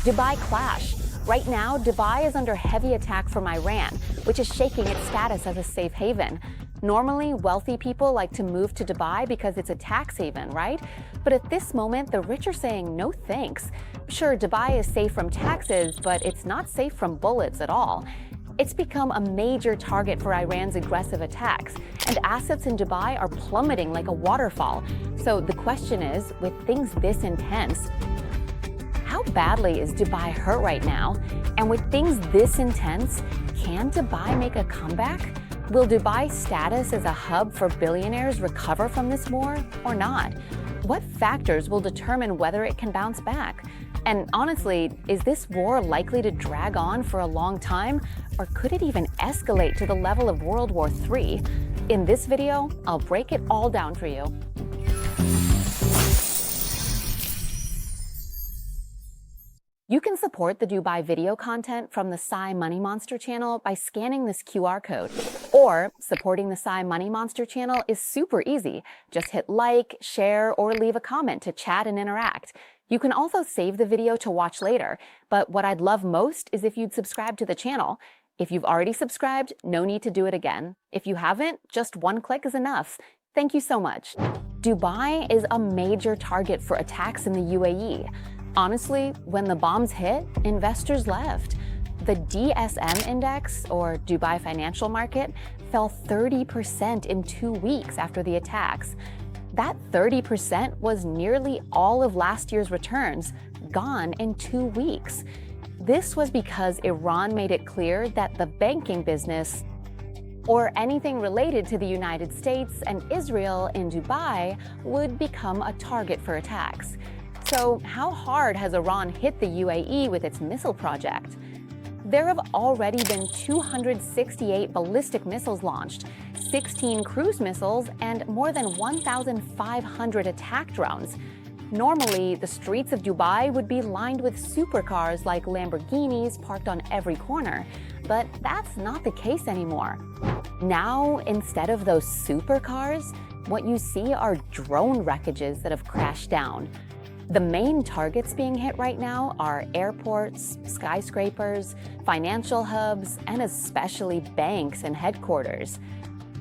Dubai clash. Right now, Dubai is under heavy attack from Iran, which is shaking its status as a safe haven. Normally, wealthy people like to move to Dubai because it's a tax haven, right? But at this moment, the rich are saying no thanks. Sure, Dubai is safe from taxes, but it's not safe from bullets at all. It's become a major target for Iran's aggressive attacks, and assets in Dubai are plummeting like a waterfall. So the question is, with things this intense, how badly is Dubai hurt right now? And with things this intense, can Dubai make a comeback? Will Dubai's status as a hub for billionaires recover from this war or not? What factors will determine whether it can bounce back? And honestly, is this war likely to drag on for a long time? Or could it even escalate to the level of World War III? In this video, I'll break it all down for you. You can support the Dubai video content from the Psy Money Monster channel by scanning this QR code. Or supporting the Psy Money Monster channel is super easy. Just hit like, share, or leave a comment to chat and interact. You can also save the video to watch later, but what I'd love most is if you'd subscribe to the channel. If you've already subscribed, no need to do it again. If you haven't, just one click is enough. Thank you so much. Dubai is a major target for attacks in the UAE. Honestly, when the bombs hit, investors left. The DSM index, or Dubai Financial Market, fell 30% in 2 weeks after the attacks. That 30% was nearly all of last year's returns, gone in 2 weeks. This was because Iran made it clear that the banking business, or anything related to the United States and Israel in Dubai, would become a target for attacks. So how hard has Iran hit the UAE with its missile project? There have already been 268 ballistic missiles launched, 16 cruise missiles, and more than 1,500 attack drones. Normally, the streets of Dubai would be lined with supercars like Lamborghinis parked on every corner, but that's not the case anymore. Now, instead of those supercars, what you see are drone wreckages that have crashed down. The main targets being hit right now are airports, skyscrapers, financial hubs, and especially banks and headquarters.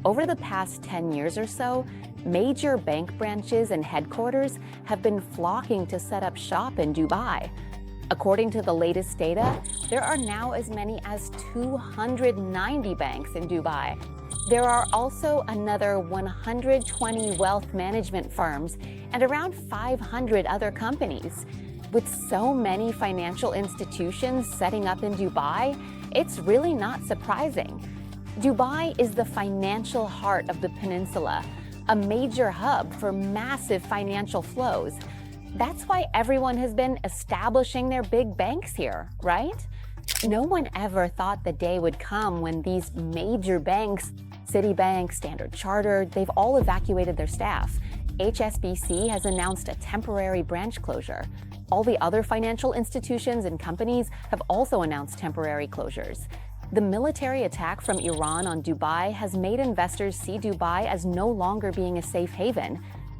Over the past 10 years or so, major bank branches and headquarters have been flocking to set up shop in Dubai. According to the latest data, there are now as many as 290 banks in Dubai. There are also another 120 wealth management firms and around 500 other companies. With so many financial institutions setting up in Dubai, it's really not surprising. Dubai is the financial heart of the peninsula, a major hub for massive financial flows. That's why everyone has been establishing their big banks here, right? No one ever thought the day would come when these major banks, Citibank, Standard Chartered, they've all evacuated their staff. HSBC has announced a temporary branch closure. All the other financial institutions and companies have also announced temporary closures. The military attack from Iran on Dubai has made investors see Dubai as no longer being a safe haven.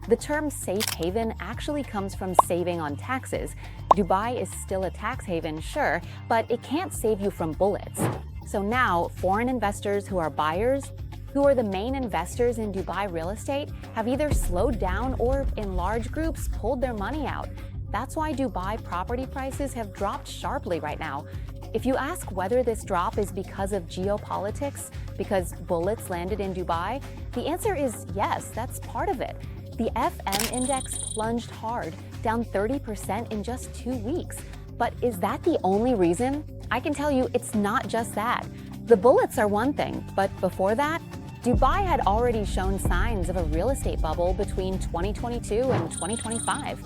The term safe haven actually comes from saving on taxes. Dubai is still a tax haven, sure, but it can't save you from bullets. So now, foreign investors who are buyers, who are the main investors in Dubai real estate, have either slowed down or, in large groups, pulled their money out. That's why Dubai property prices have dropped sharply right now. If you ask whether this drop is because of geopolitics, because bullets landed in Dubai, the answer is yes, that's part of it. The FM index plunged hard, down 30% in just 2 weeks. But is that the only reason? I can tell you it's not just that. The bullets are one thing, but before that, Dubai had already shown signs of a real estate bubble between 2022 and 2025.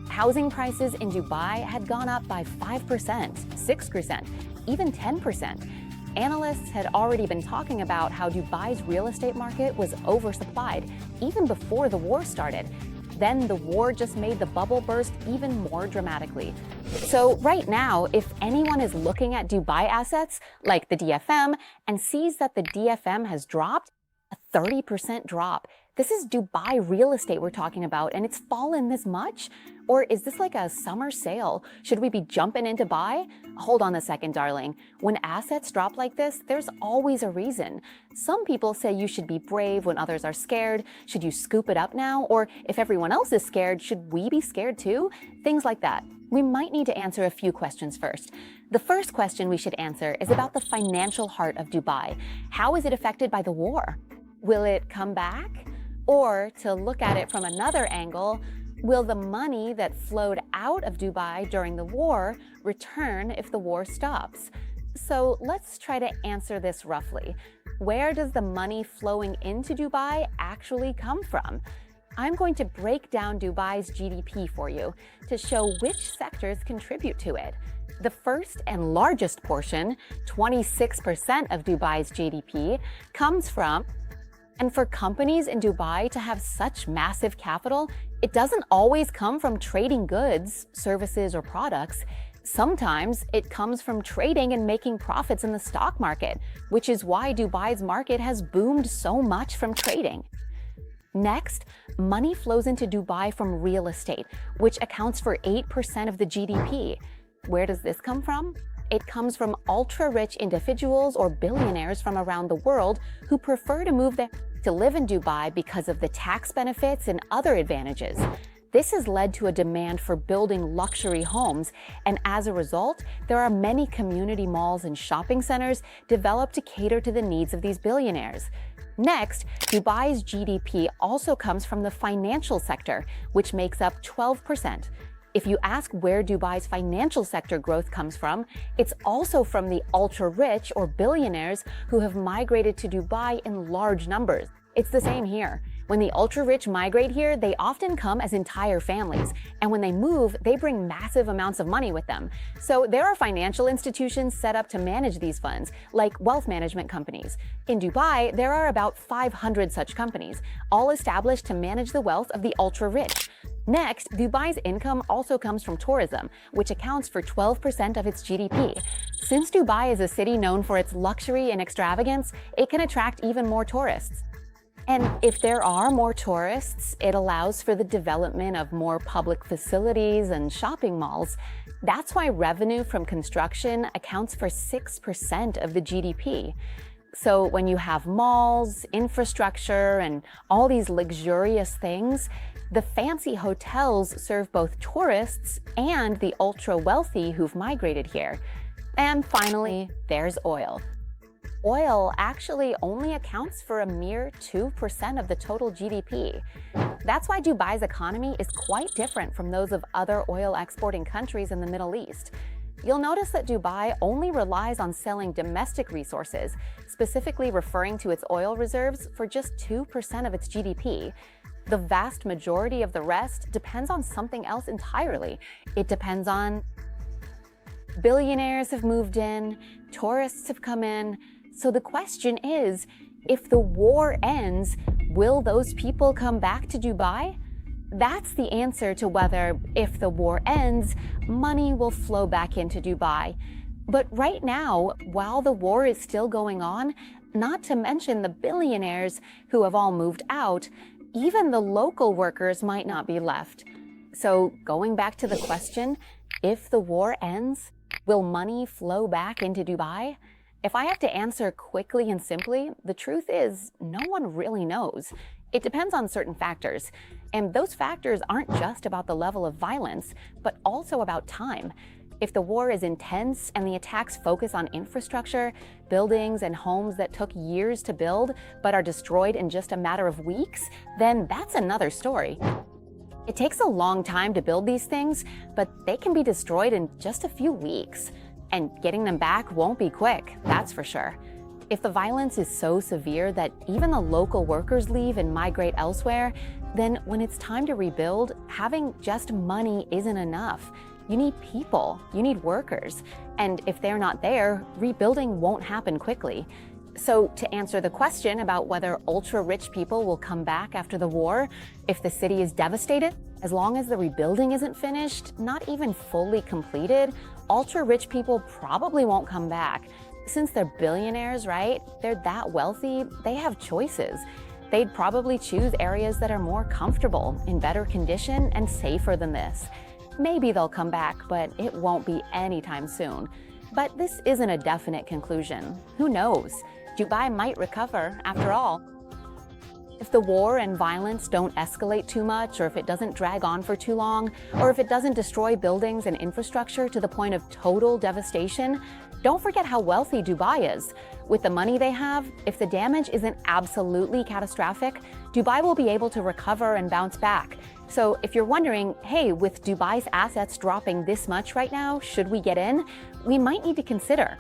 Housing prices in Dubai had gone up by 5%, 6%, even 10%. Analysts had already been talking about how Dubai's real estate market was oversupplied even before the war started. Then the war just made the bubble burst even more dramatically. So right now, if anyone is looking at Dubai assets like the DFM and sees that the DFM has dropped, a 30% drop, This is Dubai real estate we're talking about, and it's fallen this much? Or is this like a summer sale? Should we be jumping in to buy? Hold on a second, darling. When assets drop like this, there's always a reason. Some people say you should be brave when others are scared. Should you scoop it up now? Or if everyone else is scared, should we be scared too? Things like that. We might need to answer a few questions first. The first question we should answer is about the financial heart of Dubai. How is it affected by the war? Will it come back? Or, to look at it from another angle, will the money that flowed out of Dubai during the war return if the war stops? So let's try to answer this roughly. Where does the money flowing into Dubai actually come from? I'm going to break down Dubai's GDP for you to show which sectors contribute to it. The first and largest portion, 26% of Dubai's GDP, comes from. And for companies in Dubai to have such massive capital, it doesn't always come from trading goods, services, or products. Sometimes it comes from trading and making profits in the stock market, which is why Dubai's market has boomed so much from trading. Next, money flows into Dubai from real estate, which accounts for 8% of the GDP. Where does this come from? It comes from ultra-rich individuals or billionaires from around the world who prefer to move there to live in Dubai because of the tax benefits and other advantages. This has led to a demand for building luxury homes, and as a result, there are many community malls and shopping centers developed to cater to the needs of these billionaires. Next, Dubai's GDP also comes from the financial sector, which makes up 12%. If you ask where Dubai's financial sector growth comes from, it's also from the ultra-rich or billionaires who have migrated to Dubai in large numbers. It's the same here. When the ultra-rich migrate here, they often come as entire families, and when they move, they bring massive amounts of money with them. So there are financial institutions set up to manage these funds, like wealth management companies. In Dubai, there are about 500 such companies, all established to manage the wealth of the ultra-rich. Next, Dubai's income also comes from tourism, which accounts for 12% of its GDP. Since Dubai is a city known for its luxury and extravagance, it can attract even more tourists. And if there are more tourists, it allows for the development of more public facilities and shopping malls. That's why revenue from construction accounts for 6% of the GDP. So when you have malls, infrastructure, and all these luxurious things, the fancy hotels serve both tourists and the ultra-wealthy who've migrated here. And finally, there's oil. Oil actually only accounts for a mere 2% of the total GDP. That's why Dubai's economy is quite different from those of other oil exporting countries in the Middle East. You'll notice that Dubai only relies on selling domestic resources, specifically referring to its oil reserves, for just 2% of its GDP. The vast majority of the rest depends on something else entirely. It depends on billionaires have moved in, tourists have come in. So the question is, if the war ends, will those people come back to Dubai? That's the answer to whether, if the war ends, money will flow back into Dubai. But right now, while the war is still going on, not to mention the billionaires who have all moved out, even the local workers might not be left. So going back to the question, if the war ends, will money flow back into Dubai? If I have to answer quickly and simply, the truth is no one really knows. It depends on certain factors. And those factors aren't just about the level of violence, but also about time. If the war is intense and the attacks focus on infrastructure, buildings and homes that took years to build but are destroyed in just a matter of weeks, then that's another story. It takes a long time to build these things, but they can be destroyed in just a few weeks. And getting them back won't be quick, that's for sure. If the violence is so severe that even the local workers leave and migrate elsewhere, then when it's time to rebuild, having just money isn't enough. You need people, you need workers. And if they're not there, rebuilding won't happen quickly. So to answer the question about whether ultra-rich people will come back after the war, if the city is devastated, as long as the rebuilding isn't finished, not even fully completed, ultra-rich people probably won't come back. Since they're billionaires, right? They're that wealthy, they have choices. they'd probably choose areas that are more comfortable, in better condition, and safer than this. Maybe they'll come back, but it won't be anytime soon. But this isn't a definite conclusion. Who knows? Dubai might recover after all. If the war and violence don't escalate too much, or if it doesn't drag on for too long, or if it doesn't destroy buildings and infrastructure to the point of total devastation, don't forget how wealthy Dubai is. With the money they have, if the damage isn't absolutely catastrophic, Dubai will be able to recover and bounce back. So if you're wondering, hey, with Dubai's assets dropping this much right now, should we get in? We might need to consider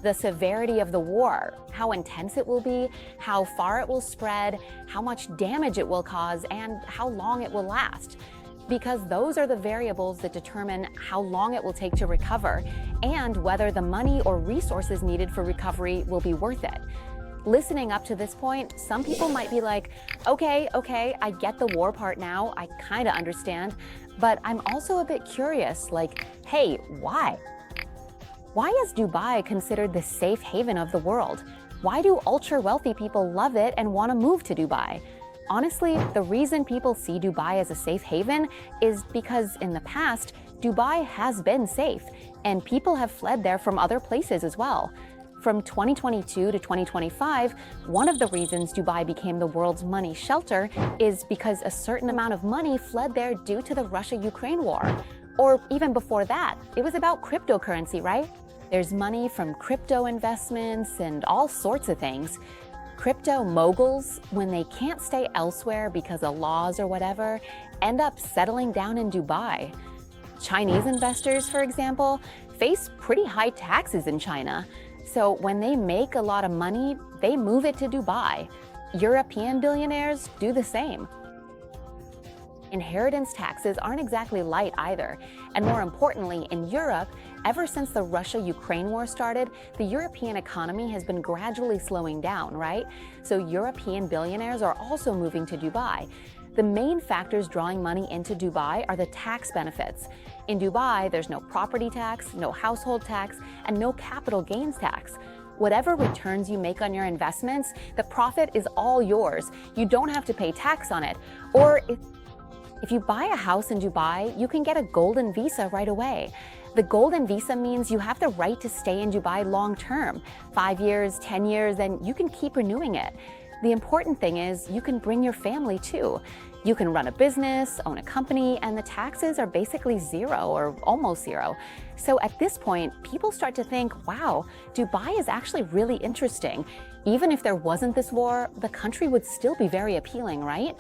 the severity of the war, how intense it will be, how far it will spread, how much damage it will cause, and how long it will last. Because those are the variables that determine how long it will take to recover and whether the money or resources needed for recovery will be worth it. Listening up to this point, some people might be like, okay, I get the war part now, I kind of understand, but I'm also a bit curious, like, hey, why? Why is Dubai considered the safe haven of the world? Why do ultra-wealthy people love it and want to move to Dubai? Honestly, the reason people see Dubai as a safe haven is because in the past, Dubai has been safe, and people have fled there from other places as well. From 2022 to 2025, one of the reasons Dubai became the world's money shelter is because a certain amount of money fled there due to the Russia-Ukraine war. Or even before that, it was about cryptocurrency, right? There's money from crypto investments and all sorts of things. Crypto moguls, when they can't stay elsewhere because of laws or whatever, end up settling down in Dubai. Chinese investors, for example, face pretty high taxes in China. So when they make a lot of money, they move it to Dubai. European billionaires do the same. Inheritance taxes aren't exactly light either. And more importantly, in Europe, ever since the Russia-Ukraine war started, the European economy has been gradually slowing down, right? So European billionaires are also moving to Dubai. The main factors drawing money into Dubai are the tax benefits. In Dubai, there's no property tax, no household tax, and no capital gains tax. Whatever returns you make on your investments, the profit is all yours. You don't have to pay tax on it. Or if you buy a house in Dubai, you can get a golden visa right away. The golden visa means you have the right to stay in Dubai long term, 5 years, 10 years, and you can keep renewing it. The important thing is you can bring your family too. You can run a business, own a company, and the taxes are basically zero or almost zero. So at this point, people start to think, wow, Dubai is actually really interesting. Even if there wasn't this war, the country would still be very appealing, right?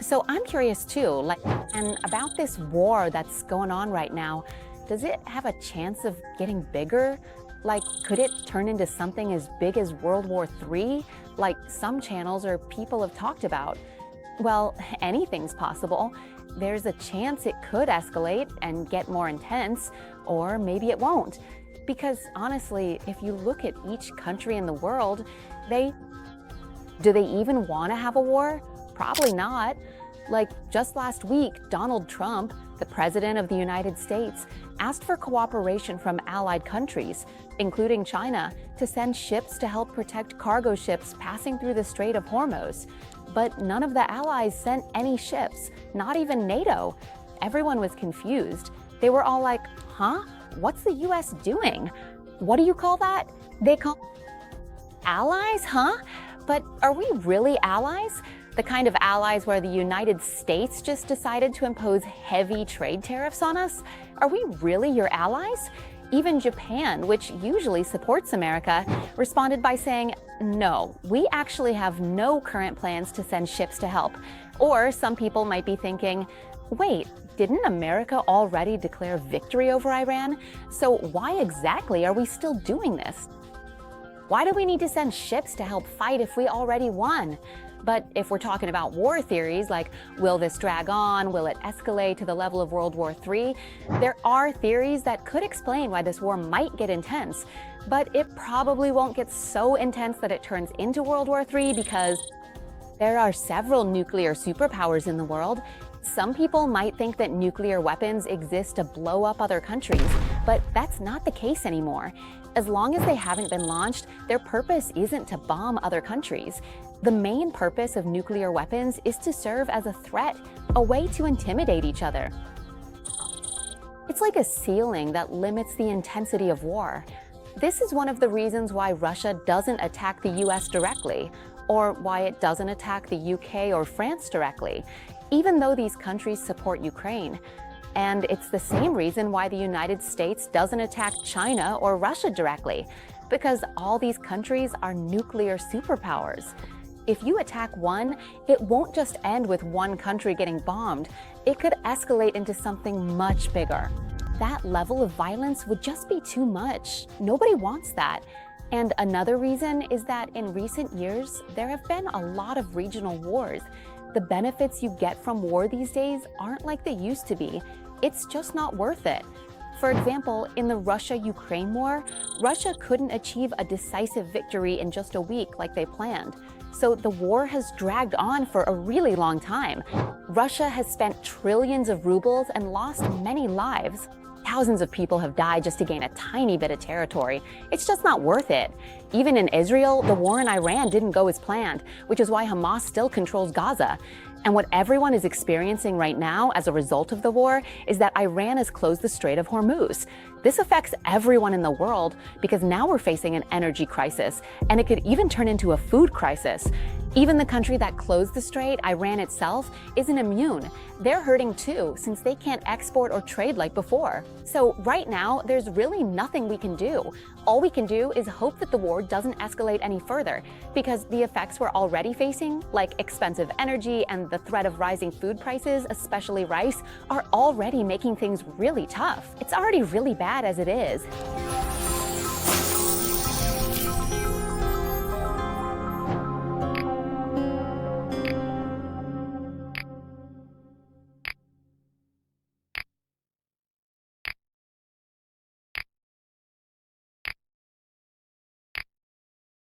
So I'm curious too, and about this war that's going on right now, does it have a chance of getting bigger? Could it turn into something as big as World War III, like some channels or people have talked about? Well, anything's possible. There's a chance it could escalate and get more intense, or maybe it won't. Because honestly, if you look at each country in the world, do they even want to have a war? Probably not. Just last week, Donald Trump, the President of the United States, asked for cooperation from allied countries, including China, to send ships to help protect cargo ships passing through the Strait of Hormuz. But none of the allies sent any ships, not even NATO. Everyone was confused. They were all like, huh? What's the US doing? What do you call that? They call allies, huh? But are we really allies? The kind of allies where the United States just decided to impose heavy trade tariffs on us? Are we really your allies? Even Japan, which usually supports America, responded by saying, no, we actually have no current plans to send ships to help. Or some people might be thinking, wait, didn't America already declare victory over Iran? So why exactly are we still doing this? Why do we need to send ships to help fight if we already won? But if we're talking about war theories, like will this drag on, will it escalate to the level of World War III, there are theories that could explain why this war might get intense, but it probably won't get so intense that it turns into World War III because there are several nuclear superpowers in the world. Some people might think that nuclear weapons exist to blow up other countries, but that's not the case anymore. As long as they haven't been launched, their purpose isn't to bomb other countries. The main purpose of nuclear weapons is to serve as a threat, a way to intimidate each other. It's like a ceiling that limits the intensity of war. This is one of the reasons why Russia doesn't attack the US directly, or why it doesn't attack the UK or France directly, even though these countries support Ukraine. And it's the same reason why the United States doesn't attack China or Russia directly, because all these countries are nuclear superpowers. If you attack one, it won't just end with one country getting bombed. It could escalate into something much bigger. That level of violence would just be too much. Nobody wants that. And another reason is that in recent years, there have been a lot of regional wars. The benefits you get from war these days aren't like they used to be. It's just not worth it. For example, in the Russia-Ukraine war, Russia couldn't achieve a decisive victory in just a week like they planned. So the war has dragged on for a really long time. Russia has spent trillions of rubles and lost many lives. Thousands of people have died just to gain a tiny bit of territory. It's just not worth it. Even in Israel, the war in Iran didn't go as planned, which is why Hamas still controls Gaza. And what everyone is experiencing right now as a result of the war is that Iran has closed the Strait of Hormuz. This affects everyone in the world because now we're facing an energy crisis, and it could even turn into a food crisis. Even the country that closed the strait, Iran itself, isn't immune. They're hurting too, since they can't export or trade like before. So right now, there's really nothing we can do. All we can do is hope that the war doesn't escalate any further, because the effects we're already facing, like expensive energy and the threat of rising food prices, especially rice, are already making things really tough. It's already really bad as it is.